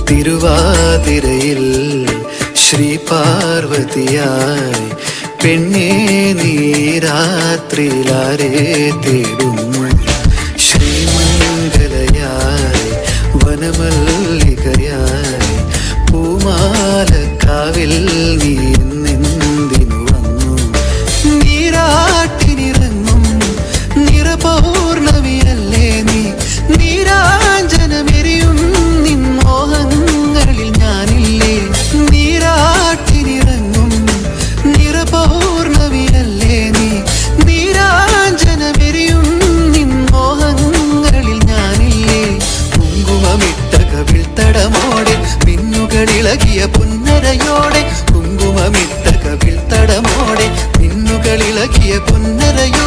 തിരുവാതിരയിൽ ശ്രീ പാർവതിയായി പെണ്ണേ നീ രാത്രിയിലാരെ തേടുന്നു ശ്രീമംഗലയായി വനമല്ലികയായി പൂമാലക്കാവിൽ നീ നിന്ദിനു വന്നു നീരാട്ടിനിറങ്ങും നിറപൗർണമിയല്ലേ നീ നീരാഞ്ജനമെരിയും നിൻ മോഹങ്ങളിൽ ഞാനില്ലേ നീരാട്ടിനിറങ്ങും നിറപൗർണമിയല്ലേ നീ നീരാഞ്ജനമെരിയും നിൻ മോഹങ്ങളിൽ ഞാനില്ലേ കുങ്കുമമിട്ട കവിൾ തടമോടെ മിന്നുകളിളകിയ പുന്നരയോടെ കുങ്കുമമിട്ട കവിൾ തടമോടെ മിന്നുകളിളകിയ പുന്നരയോടെ